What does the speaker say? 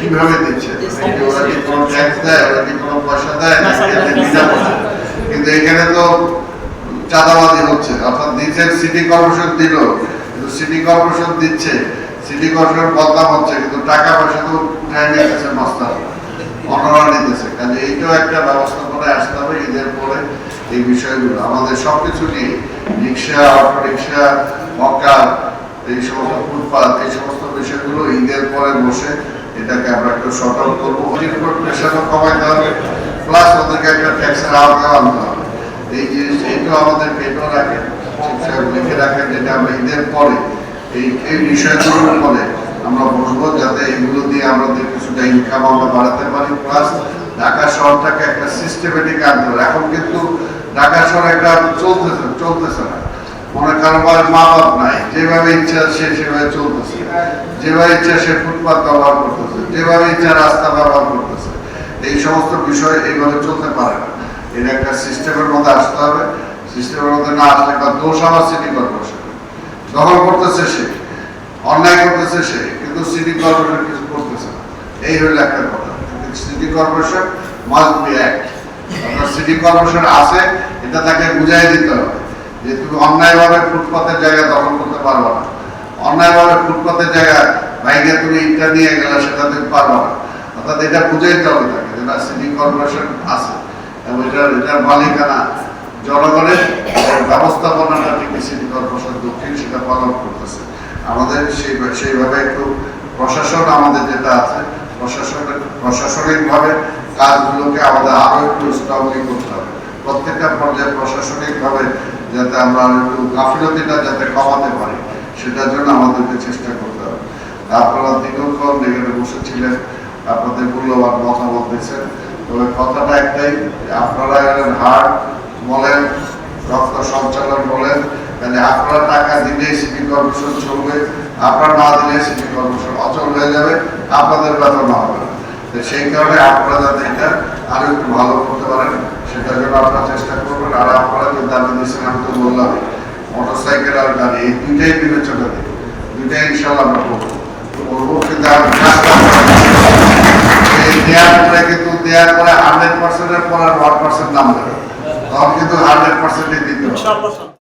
কিভাবে দিচ্ছে, ওরা কি কোনো ট্যাক্স দেয়, ওরা কি কোনো পয়সা দেয়, কিন্তু এখানে তো চাঁদাবাজি হচ্ছে। অর্থাৎ দিচ্ছেন সিটি কর্পোরেশন দিল, কিন্তু সিটি কর্পোরেশন দিচ্ছে, সিটি কর্পোরেশন বদনাম হচ্ছে, কিন্তু টাকা পয়সা তো উঠায় নিতেছে মাস্টার, অনরা নিতেছে। কাজে এইটাও একটা ব্যবস্থা করে আসতে হবে ঈদের পরে। এই বিষয়গুলো আমাদের সবকিছু নিয়ে, রিক্সা, অটো রিক্সা, হকার, এই সমস্ত ফুটপাত, এই সমস্ত বিষয়গুলো ঈদের পরে বসে এটাকে আমরা একটু শর্ট আউট করবো। প্রেশারও কমাইতে হবে, প্লাস ওদেরকে একটা ট্যাক্সের আওতায় আনতে হবে। এই জিনিস এইটাও আমাদের পেটও রাখেন, লিখে রাখেন, যেটা আমরা ঈদের পরে এই বিষয়গুলোর উপরে আমরা বসবো, যাতে এগুলো দিয়ে আমাদের কিছুটা ইনকাম আমরা বাড়াতে পারি। প্লাস ঢাকা শহরটাকে একটা সিস্টেমেটিক আনতে হবে। এখন কিন্তু ঢাকা শহর একটা চলতেছে না, মনে কারোবার মা বাপ নাই, যেভাবে ইচ্ছা সে সেভাবে চলতেছে, যেভাবে ইচ্ছা সে ফুটপাত ব্যবহার করতেছে, যেভাবে ইচ্ছা রাস্তা ব্যবহার করতেছে। এই সমস্ত বিষয় এইভাবে চলতে পারে না, এটা একটা সিস্টেমের মধ্যে আসতে হবে। সিস্টেমের মধ্যে না আসলে একটা দোষ আমার সিটি কর্পোরেশন, দখল করতেছে সে, অন্যায় করতেছে সে, কিন্তু সিটি কর্পোরেশন কিছু করতেছে না। এই হলো একটা কথা। City corporation must be act. আপনার সিটি কর্পোরেশন আছে, এটা তাকে বুঝাই দিতে হবে যে তুমি অন্যায়ভাবে ফুটপাতের জায়গা দখল করতে পারবো না, অন্যায়ভাবে ফুটপাতের জায়গা ভাইকে তুমি ইটটা নিয়ে গেলে সেটা তুমি পারবো না। অর্থাৎ এটা বুঝাইতে হবে তাকে, যেটা সিটি কর্পোরেশন আছে এবং এটার মালিকানা জনগণের, ব্যবস্থাপনাটা ঠিক সিটি কর্পোরেশন দক্ষিণ সেটা পালন করতেছে। আমাদের সেইভাবে একটু প্রশাসন, আমাদের যেটা আছে প্রশাসনিকভাবে কাজগুলোকে আমাদের আরো একটু স্ট্রংলি করতে হবে। প্রত্যেকটা পর্যায়ে প্রশাসনিকভাবে যাতে আমরা একটু গাফিলতিটা যাতে কমাতে পারি, সেটার জন্য আমাদেরকে চেষ্টা করতে হবে। আপনারা দীর্ঘক্ষণ এখানে বসেছিলেন, আপনাদের মূল্যবান মতামত দিচ্ছেন। তবে কথাটা একটাই, আপনারা হার্ট বলেন, রক্ত সঞ্চালন বলেন, তাহলে আপনারা টাকা দিলেই সিটি কর্পোরেশন চলবে, আপনারা না দিলে সিটি কর্পোরেশন অচল হয়ে যাবে, আপনাদের বেতন হবে না। সেই কারণে আপনারা যাতে এটা আরো একটু ভালো করতে পারেন, সেটার জন্য আপনারা চেষ্টা করবেন। আর আপনারা যে দাবি দিচ্ছেন, আমি তো বললাম মোটরসাইকেল আর গাড়ি, এই দুইটাই বিবেচনা দিই, দুইটাই ইনশাল্লাহ আমরা করবো। কিন্তু দেওয়ার পরে 100% এর পর আর 1% নাম দেবে, তখন কিন্তু 100% দিতে হবে।